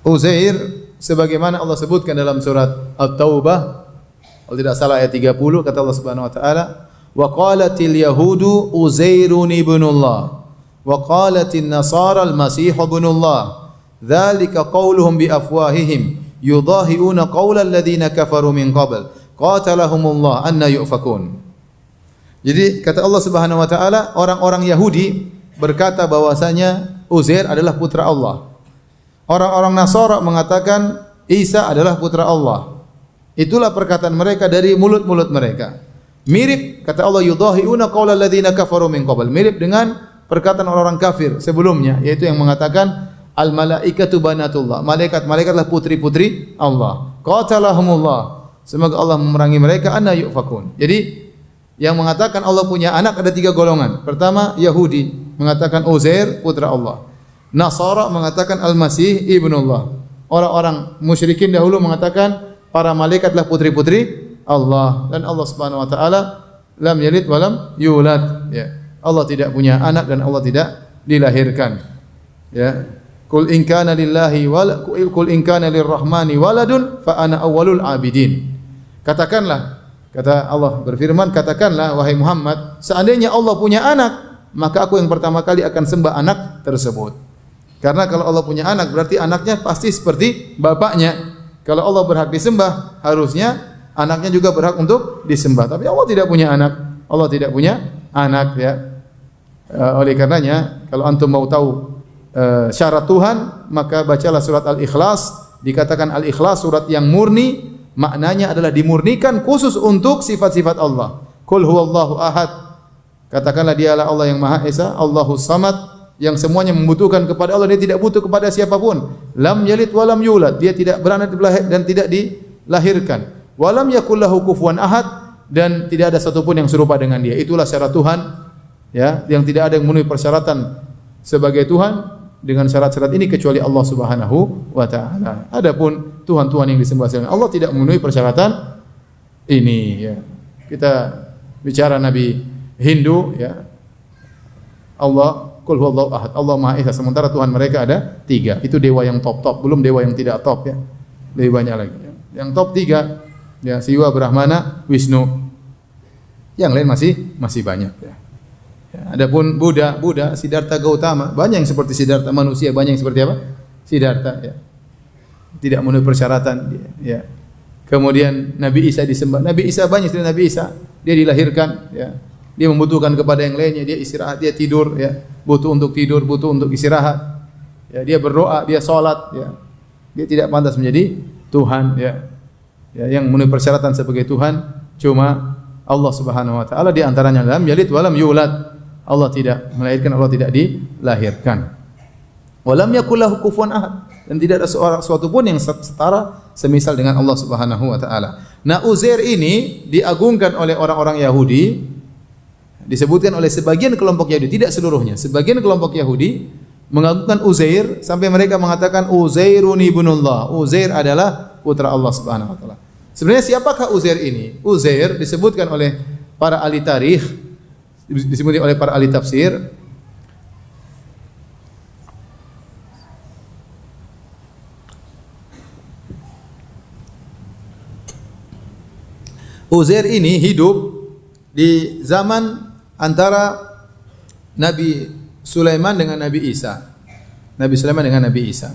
Uzair sebagaimana Allah sebutkan dalam surat At-Taubah, kalau tidak salah ayat 30, kata Allah Subhanahu wa taala, "Wa qalatil yahudu Uzairun ibnullah wa qalatin nasara al-masih ibnullah. Dzalika qauluhum bi afwahihim yudahiuna qaulal ladzina kafaru min qabl. Qatalahumullah anna yufakun." Jadi kata Allah Subhanahu wa taala, orang-orang Yahudi berkata bahwasanya Uzair adalah putra Allah. Orang-orang Nasara mengatakan Isa adalah putra Allah. Itulah perkataan mereka dari mulut-mulut mereka. Mirip kata Allah, yudahiuna qaulal ladzina kafaru min qabl. Mirip dengan perkataan orang-orang kafir sebelumnya, yaitu yang mengatakan al malaikatu banatullah. Malaikat-malaikatlah putri-putri Allah. Qatalahumullah. Semoga Allah memerangi mereka, anna yufakun. Jadi yang mengatakan Allah punya anak ada 3 golongan. Pertama, Yahudi mengatakan Uzair putra Allah. Nasara mengatakan Al-Masih ibnullah. Orang-orang musyrikin dahulu mengatakan para malaikatlah putri-putri Allah, dan Allah Subhanahu wa taala lam yalid wa lam yulad, ya. Allah tidak punya anak dan Allah tidak dilahirkan. Ya. Qul in kana lillahi qul in kana lirrahmani waladun fa ana awwalul abidin. Katakanlah, kata Allah berfirman, katakanlah wahai Muhammad, seandainya Allah punya anak, maka aku yang pertama kali akan sembah anak tersebut. Karena kalau Allah punya anak berarti anaknya pasti seperti bapaknya. Kalau Allah berhak disembah, harusnya anaknya juga berhak untuk disembah. Tapi Allah tidak punya anak. Allah tidak punya anak, ya. Oleh karenanya kalau antum mau tahu syarat Tuhan, maka bacalah surat Al-Ikhlas. Dikatakan Al-Ikhlas surat yang murni, maknanya adalah dimurnikan khusus untuk sifat-sifat Allah. Qul huwallahu ahad. Katakanlah dialah Allah yang Maha Esa, Allahus Samad, yang semuanya membutuhkan kepada Allah, dia tidak butuh kepada siapapun. Lam yalid wa lam yulad, dia tidak beranak dan tidak dilahirkan. Wa lam yakul lahu kufuwan ahad, dan tidak ada satupun yang serupa dengan dia. Itulah syarat Tuhan, ya, yang tidak ada yang memenuhi persyaratan sebagai Tuhan dengan syarat-syarat ini kecuali Allah Subhanahu wa taala. Adapun tuhan-tuhan yang disembah selain Allah tidak memenuhi persyaratan ini, ya. Kita bicara Nabi Hindu, ya. Allah Qul huwallahu ahad, Allah Maha Esa, sementara Tuhan mereka ada 3. Itu dewa yang top-top, belum dewa yang tidak top, ya. Lebih banyak lagi. Yang top 3, ya, Siwa, Brahmana, Wisnu. Yang lain masih banyak, ya. Ya, adapun Buddha, Siddhartha Gautama, banyak yang seperti Siddhartha manusia, banyak yang seperti apa? Siddhartha, ya. Tidak memenuhi persyaratan, ya. Kemudian Nabi Isa disembah. Nabi Isa banyak seperti Nabi Isa, dia dilahirkan, ya. Dia membutuhkan kepada yang lainnya, dia istirahat, dia tidur, ya. Butuh untuk tidur, butuh untuk istirahat. Ya, dia berdoa, dia salat, ya. Dia tidak pantas menjadi Tuhan, ya. Ya, yang memenuhi persyaratan sebagai Tuhan cuma Allah Subhanahu wa taala, di antaranya lam yalid wa lam yulad. Allah tidak melahirkan, Allah tidak dilahirkan. Wa lam yakul lahu kufuwan ahad, dan tidak ada sesuatu pun yang setara semisal dengan Allah Subhanahu wa taala. Nah, Uzair ini diagungkan oleh orang-orang Yahudi. Disebutkan oleh sebagian kelompok Yahudi, tidak seluruhnya. Sebagian kelompok Yahudi mengagungkan Uzair sampai mereka mengatakan Uzairun ibnullah. Uzair adalah putra Allah Subhanahu wa taala. Sebenarnya siapakah Uzair ini? Uzair disebutkan oleh para ahli tarikh, disebutkan oleh para ahli tafsir, Uzair ini hidup di zaman antara Nabi Sulaiman dengan Nabi Isa. Nabi Sulaiman dengan Nabi Isa.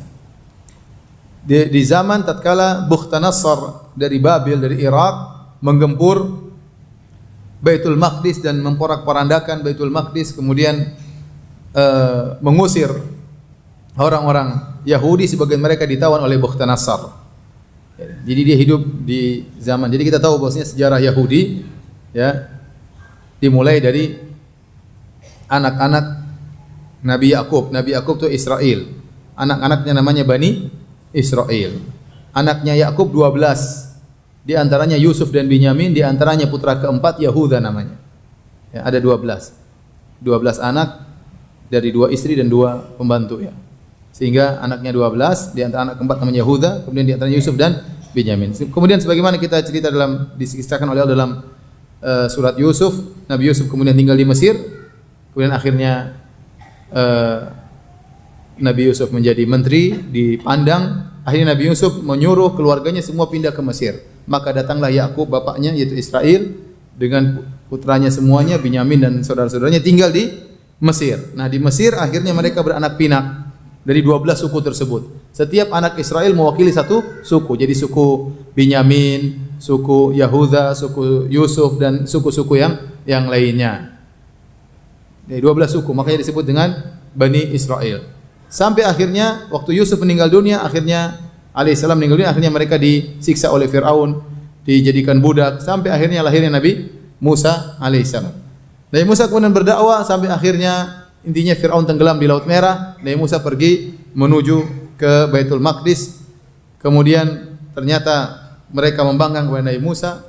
Di zaman tatkala Bukhtanasar dari Babil, dari Irak, menggempur Baitul Maqdis dan memporak-porandakan Baitul Maqdis, kemudian mengusir orang-orang Yahudi, sebagian mereka ditawan oleh Bukhtanasar. Jadi dia hidup di zaman. Jadi kita tahu bahwasanya sejarah Yahudi, ya, dimulai dari anak-anak Nabi Yakub. Nabi Yakub itu Israel. Anak-anaknya namanya Bani Israel. Anaknya Yakub 12. Di antaranya Yusuf dan Binyamin, di antaranya putra keempat Yahuda namanya. Ya, ada 12. 12 anak dari 2 istri dan 2 pembantu, ya. Sehingga anaknya 12, di antara anak keempat namanya Yahuda, kemudian di antaranya Yusuf dan Binyamin. Kemudian sebagaimana kita cerita diskisahkan oleh Allah dalam surat Yusuf, Nabi Yusuf kemudian tinggal di Mesir, kemudian akhirnya Nabi Yusuf menjadi menteri di Padang, Akhirnya Nabi Yusuf menyuruh keluarganya semua pindah ke Mesir. Maka datanglah Yakub bapaknya yaitu Israel dengan putranya semuanya, Binyamin dan saudara-saudaranya tinggal di Mesir. Nah, di Mesir akhirnya mereka beranak pinak dari 12 suku tersebut. Setiap anak Israel mewakili satu suku. Jadi suku Binyamin, suku Yahuda, suku Yusuf dan suku-suku yang lainnya. Dari 12 suku, makanya disebut dengan Bani Israel. Sampai akhirnya waktu Yusuf meninggal dunia, akhirnya alaihissalam meninggal dunia, akhirnya mereka disiksa oleh Fir'aun, dijadikan budak, sampai akhirnya lahirnya Nabi Musa alaihissalam. Nabi Musa kemudian berdakwah sampai akhirnya intinya Fir'aun tenggelam di Laut Merah. Nabi Musa pergi menuju ke Baitul Maqdis. Kemudian ternyata mereka membangkang kepada Nabi Musa.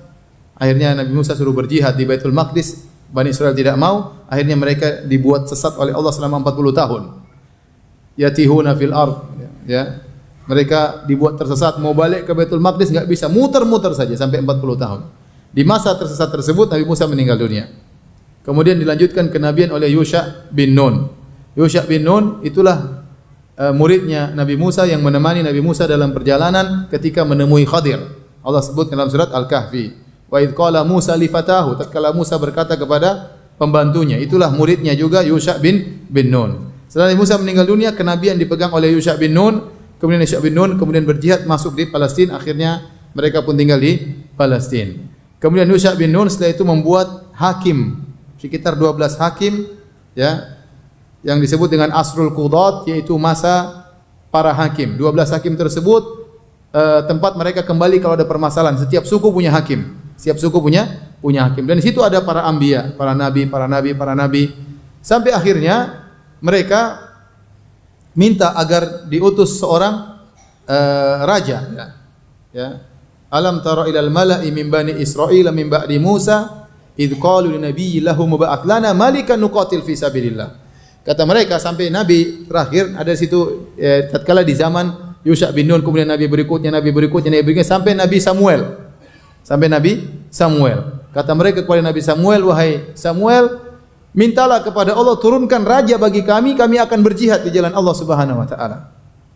Akhirnya Nabi Musa suruh berjihad di Baitul Maqdis. Bani Israel tidak mau. Akhirnya mereka dibuat sesat oleh Allah selama 40 tahun. Yatihuna fil ard, ya. Mereka dibuat tersesat, mau balik ke Baitul Maqdis enggak bisa, muter-muter saja sampai 40 tahun. Di masa tersesat tersebut Nabi Musa meninggal dunia. Kemudian dilanjutkan kenabian oleh Yusha bin Nun. Yusha bin Nun itulah muridnya Nabi Musa yang menemani Nabi Musa dalam perjalanan ketika menemui Khadir. Allah sebut dalam surat Al-Kahfi, wa idz qala Musa li fatahu, tatkala Musa berkata kepada pembantunya, itulah muridnya juga Yusha bin Nun. Setelah Nabi Musa meninggal dunia, kenabian dipegang oleh Yusha bin Nun, kemudian Yusha bin Nun kemudian berjihad masuk di Palestina, akhirnya mereka pun tinggal di Palestina. Kemudian Yusha bin Nun setelah itu membuat hakim, sekitar 12 hakim, ya, yang disebut dengan Asrul Qudat, yaitu masa para hakim. 12 hakim tersebut tempat mereka kembali kalau ada permasalahan. Setiap suku punya hakim. Setiap suku punya hakim. Dan di situ ada para anbiya, para nabi. Sampai akhirnya mereka minta agar diutus seorang raja, ya. Alam tara ilal mala'i min bani Israil min ba'di Musa idh qalu linabiyyin lahum ba'ath lana malikan nuqatil fi sabilillah. Kata mereka sampai nabi terakhir ada di situ tatkala di zaman Yusha bin Nun, kemudian nabi berikutnya sampai Nabi Samuel. Kata mereka kepada Nabi Samuel, wahai Samuel, mintalah kepada Allah turunkan raja bagi kami akan berjihad di jalan Allah Subhanahu wa taala.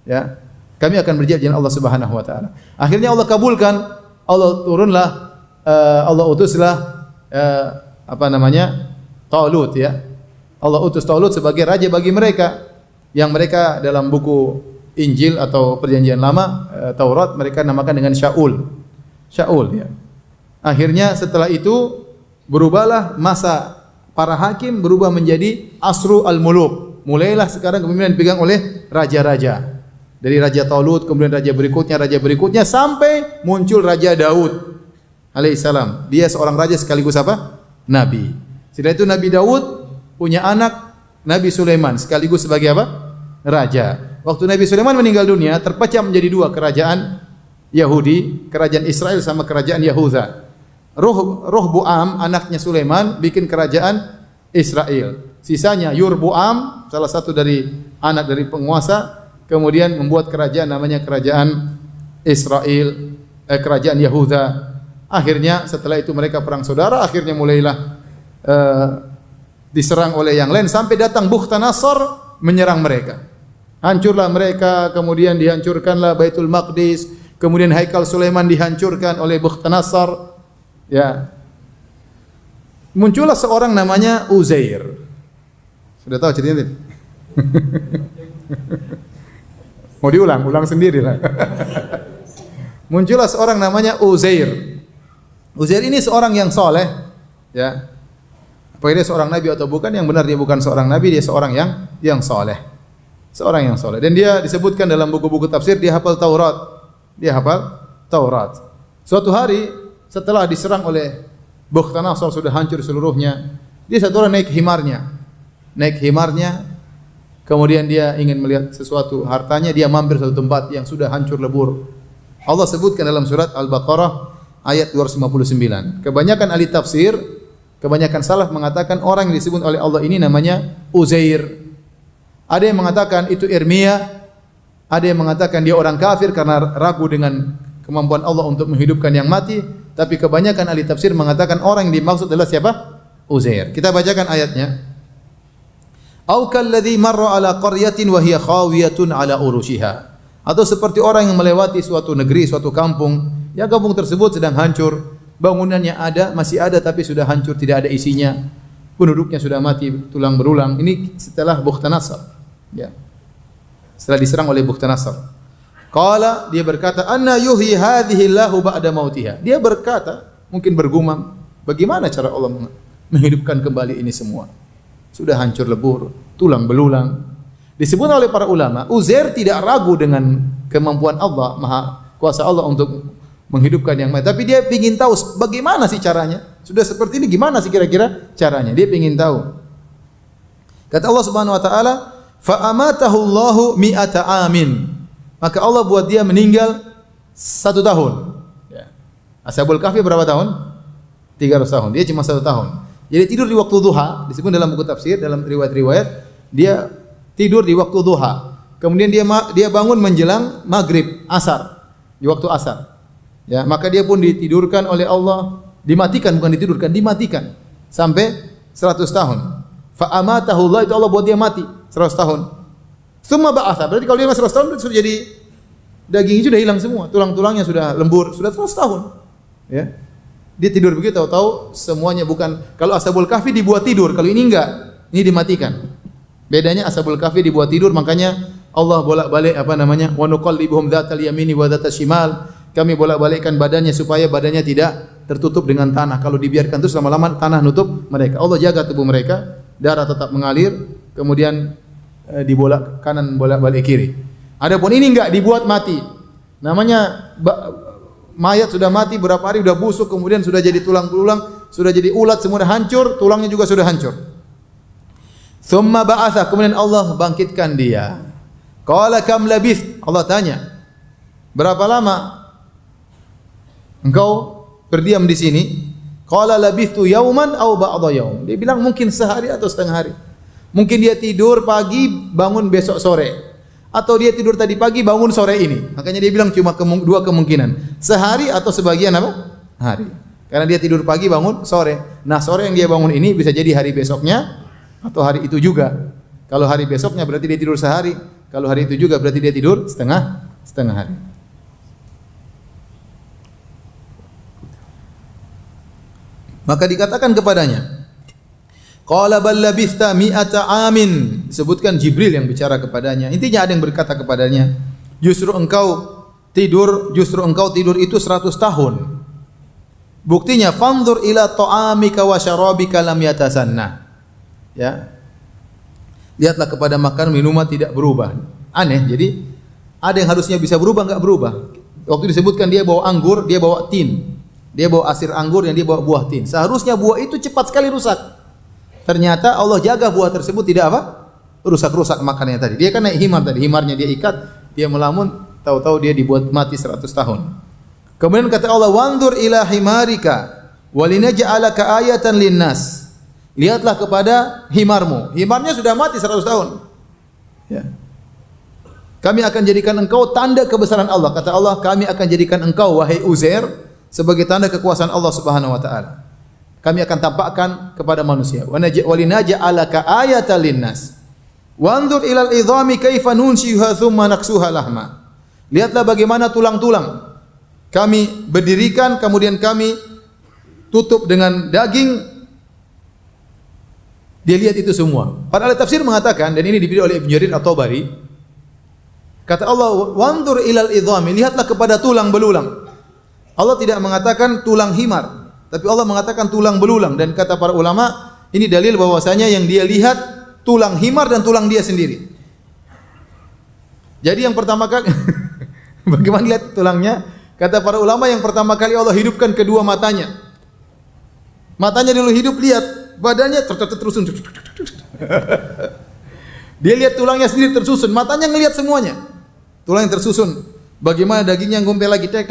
Ya. Kami akan berjihad di jalan Allah Subhanahu wa taala. Akhirnya Allah kabulkan. Allah utuslah Talut, ya. Allah utus Talut sebagai raja bagi mereka, yang mereka dalam buku Injil atau Perjanjian Lama, Taurat, mereka namakan dengan Shaul, ya. Akhirnya setelah itu berubahlah masa para hakim, berubah menjadi Asru al-Muluk. Mulailah sekarang kepemimpinan dipegang oleh raja-raja. Dari Raja Talut, kemudian raja berikutnya sampai muncul Raja Daud alaihissalam. Dia seorang raja sekaligus apa? Nabi. Setelah itu Nabi Daud punya anak Nabi Sulaiman sekaligus sebagai apa? Raja. Waktu Nabi Sulaiman meninggal dunia, terpecah menjadi dua kerajaan Yahudi, kerajaan Israel sama kerajaan Yahuda. Rohboam anaknya Sulaiman bikin kerajaan Israel. Sisanya Yurboam, salah satu dari anak dari penguasa, kemudian membuat kerajaan namanya kerajaan Israel, kerajaan Yahuda. Akhirnya setelah itu mereka perang saudara, akhirnya mulailah diserang oleh yang lain sampai datang Bukhtanasar menyerang mereka. Hancurlah mereka, kemudian dihancurkanlah Baitul Maqdis, kemudian Haikal Sulaiman dihancurkan oleh Bukhtanasar. Ya. Muncullah seorang namanya Uzair. Sudah tahu ceritanya? Mau diulang sendiri lah. Muncullah seorang namanya Uzair. Uzair ini seorang yang soleh, ya. Apakah dia seorang nabi atau bukan? Yang benar dia bukan seorang nabi, dia seorang yang soleh. Seorang yang soleh. Dan dia disebutkan dalam buku-buku tafsir dia hafal Taurat. Suatu hari setelah diserang oleh Bukhtanasar sudah hancur seluruhnya, dia satu orang naik himarnya. Kemudian dia ingin melihat sesuatu hartanya, dia mampir satu tempat yang sudah hancur lebur. Allah sebutkan dalam surat Al-Baqarah ayat 259. Kebanyakan ahli tafsir, kebanyakan salaf mengatakan orang yang disebut oleh Allah ini namanya Uzair. Ada yang mengatakan itu Irmiyah, ada yang mengatakan dia orang kafir karena ragu dengan kemampuan Allah untuk menghidupkan yang mati, tapi kebanyakan ahli tafsir mengatakan orang yang dimaksud adalah siapa? Uzair. Kita bacakan ayatnya. Au kalladzi marra ala qaryatin wa hiya khawiyatun ala urushiha Atau seperti orang yang melewati suatu negeri, suatu kampung, ya kampung tersebut sedang hancur, bangunannya ada, masih ada tapi sudah hancur, tidak ada isinya. Penduduknya sudah mati tulang berulang. Ini setelah Bukhtanasar. Ya. Setelah diserang oleh Bukhtanasar. Qala, dia berkata, "Anna yuhyi hadhihi Allahu ba'da mautiha." Dia berkata, mungkin bergumam, bagaimana cara Allah menghidupkan kembali ini semua? Sudah hancur lebur, tulang belulang. Disebut oleh para ulama, Uzair tidak ragu dengan kemampuan Allah, maha kuasa Allah untuk menghidupkan yang mati. Tapi dia ingin tahu bagaimana sih caranya. Sudah seperti ini, gimana sih kira-kira caranya? Dia ingin tahu. Kata Allah Subhanahu wa taala, "Fa amatahu Allahu mi'ata amin." Maka Allah buat dia meninggal 1 tahun. Ya. Ashabul Kahfi berapa tahun? 300 tahun. Dia cuma 1 tahun. Jadi tidur di waktu duha, disebut dalam buku tafsir, dalam riwayat-riwayat, dia tidur di waktu duha. Kemudian dia bangun menjelang maghrib, asar, di waktu asar. Ya, maka dia pun ditidurkan oleh Allah, dimatikan, bukan ditidurkan, dimatikan sampai 100 tahun. Fa amatahu Allah, itu Allah buat dia mati 100 tahun. Summa ba'atha, berarti kalau dia masih 100 tahun sudah jadi dagingnya sudah hilang semua, tulang-tulangnya sudah lembur, sudah 100 tahun. Ya. Dia tidur begitu, tahu semuanya bukan. Kalau Ashabul Kahfi dibuat tidur, kalau ini enggak, ini dimatikan. Bedanya Ashabul Kahfi dibuat tidur, makanya Allah bolak-balik wa nuqallibuhum dzatal yamini wa dzatal shimal. Kami bolak-balikkan badannya supaya badannya tidak tertutup dengan tanah. Kalau dibiarkan terus lama-lama tanah nutup mereka. Allah jaga tubuh mereka, darah tetap mengalir, kemudian dibolak kanan, bolak-balik kiri. Adapun ini enggak, dibuat mati. Namanya mayat sudah mati berapa hari, sudah busuk, kemudian sudah jadi tulang belulang, sudah jadi ulat, semua sudah hancur, tulangnya juga sudah hancur. Thumma ba'atha, kemudian Allah bangkitkan dia. Qala kam labith, Allah tanya, berapa lama engkau berdiam di sini? Qala labithtu yauman aw ba'dha yaum. Dia bilang mungkin sehari atau setengah hari. Mungkin dia tidur pagi, bangun besok sore. Atau dia tidur tadi pagi, bangun sore ini. Makanya dia bilang cuma 2 kemungkinan. Sehari atau sebagian apa? Hari. Karena dia tidur pagi, bangun sore. Nah, sore yang dia bangun ini bisa jadi hari besoknya atau hari itu juga. Kalau hari besoknya berarti dia tidur sehari. Kalau hari itu juga berarti dia tidur setengah hari. Maka dikatakan kepadanya, qala bal labista mi'ata amin. Disebutkan Jibril yang bicara kepadanya. Intinya ada yang berkata kepadanya, justru engkau tidur itu 100 tahun. Buktinya fanzur ila ta'amika wa syarabika lam yatasanna. Ya. Lihatlah kepada makan minuman tidak berubah. Aneh, jadi ada yang harusnya bisa berubah enggak berubah. Waktu disebutkan dia bawa anggur, dia bawa tin. Dia bawa asir anggur yang dia bawa buah tin. Seharusnya buah itu cepat sekali rusak. Ternyata Allah jaga buah tersebut tidak apa? Rusak-rusak makannya tadi. Dia kan naik himar tadi, himarnya dia ikat, dia melamun, tahu-tahu dia dibuat mati 100 tahun. Kemudian kata Allah, "Wandur ila himarika walinaj'alaka ayatan linnas." Lihatlah kepada himarmu. Himarnya sudah mati 100 tahun. Ya. Kami akan jadikan engkau tanda kebesaran Allah. Kata Allah, kami akan jadikan engkau wahai Uzair sebagai tanda kekuasaan Allah Subhanahu wa taala. Kami akan tampakkan kepada manusia. Walinaj'alaka ayatan linnas. Wanzur ilal idhami kaifa nunshiha thumma naksuha lahma. Lihatlah bagaimana tulang-tulang kami berdirikan, kemudian kami tutup dengan daging. Dia lihat itu semua. Para ahli tafsir mengatakan, dan ini dipilih oleh Ibnu Jarir At-Tabari, kata Allah, wanzur ilal idhami, lihatlah kepada tulang belulang. Allah tidak mengatakan tulang himar, tapi Allah mengatakan tulang belulang. Dan kata para ulama, ini dalil bahwasanya yang dia lihat tulang himar dan tulang dia sendiri. Jadi yang pertama kali bagaimana lihat tulangnya? Kata para ulama, yang pertama kali Allah hidupkan kedua matanya. Matanya dulu hidup, lihat, badannya tersusun. Dia lihat tulangnya sendiri tersusun, matanya ngelihat semuanya. Tulang yang tersusun. Bagaimana dagingnya ngumpul lagi, tek.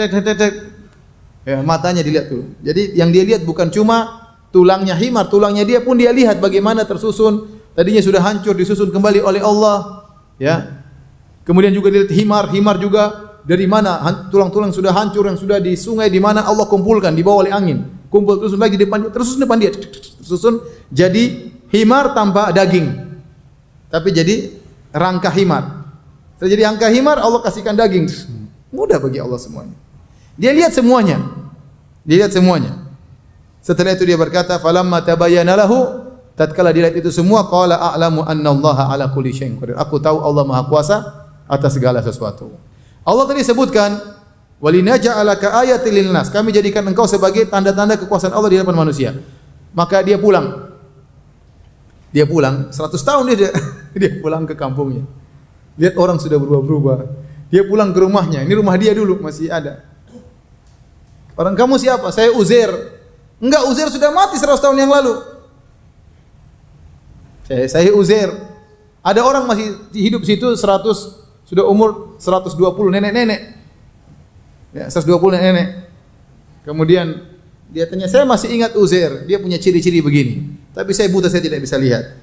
Ya, matanya dilihat dulu. Jadi yang dia lihat bukan cuma tulangnya himar, tulangnya dia pun dia lihat bagaimana tersusun. Tadinya sudah hancur, disusun kembali oleh Allah. Ya. Kemudian juga dilihat himar juga dari mana tulang-tulang sudah hancur, yang sudah di sungai di mana Allah kumpulkan, dibawa oleh angin. Kumpul terus lagi depan, tersusun depan dia. Tersusun jadi himar tanpa daging. Tapi jadi rangka himar. Terjadi angka himar, Allah kasihkan daging. Mudah bagi Allah semuanya. Dia lihat semuanya. Dia lihat semuanya. Setelah itu dia berkata, "Falamma tabayyana lahu," tatkala dia lihat itu semua, qala a'lamu annallaha ala kulli syai'in qadir. Aku tahu Allah Maha Kuasa atas segala sesuatu. Allah tadi sebutkan, "Walinaja'alaka ayatil linnas." Kami jadikan engkau sebagai tanda-tanda kekuasaan Allah di hadapan manusia. Maka dia pulang. Dia pulang 100 tahun dia pulang ke kampungnya. Lihat orang sudah berubah-berubah. Dia pulang ke rumahnya. Ini rumah dia dulu masih ada. Orang, kamu siapa? Saya Uzair. Enggak, Uzair sudah mati 100 tahun yang lalu. Saya Uzair. Ada orang masih hidup situ 100, sudah umur 120, nenek-nenek. Ya, 120 nenek-nenek. Kemudian dia tanya, saya masih ingat Uzair. Dia punya ciri-ciri begini. Tapi saya buta, saya tidak bisa lihat.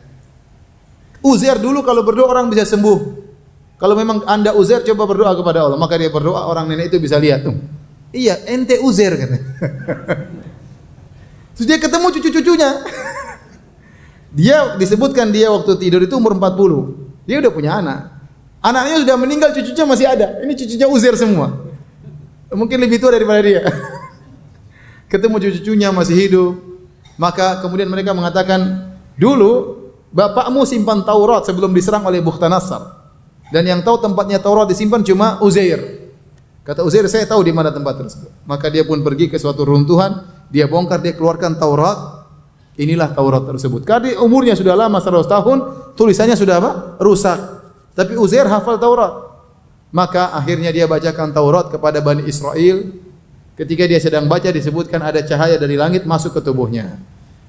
Uzair dulu kalau berdoa orang bisa sembuh. Kalau memang Anda Uzair, coba berdoa kepada Allah. Maka dia berdoa, orang nenek itu bisa lihat. Iya, ente Uzair katanya. Terus dia ketemu cucu-cucunya. Dia disebutkan dia waktu tidur itu umur 40. Dia udah punya anak. Anaknya sudah meninggal, cucunya masih ada. Ini cucunya Uzair semua. Mungkin lebih tua daripada dia. Ketemu cucu-cucunya masih hidup. Maka kemudian mereka mengatakan, dulu bapakmu simpan Taurat sebelum diserang oleh Bukhtanasar. Dan yang tahu tempatnya Taurat disimpan cuma Uzair. Kata Uzair, saya tahu di mana tempat tersebut. Maka dia pun pergi ke suatu runtuhan, dia bongkar, dia keluarkan Taurat. Inilah Taurat tersebut. Karena umurnya sudah lama 100 tahun, tulisannya sudah apa? Rusak. Tapi Uzair hafal Taurat. Maka akhirnya dia bacakan Taurat kepada Bani Israel. Ketika dia sedang baca, disebutkan ada cahaya dari langit masuk ke tubuhnya.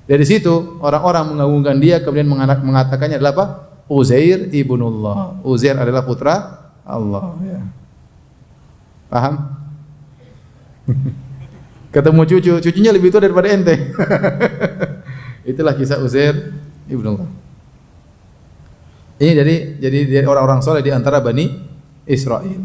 Dari situ orang-orang mengagungkan dia, kemudian mengatakannya adalah apa? Uzair ibnullah. Uzair adalah putra Allah. Ya. Paham? Ketemu cucu, cucunya lebih tua daripada ente. Itulah kisah Uzair ibnullah. Ini jadi orang-orang soleh di antara Bani Israel.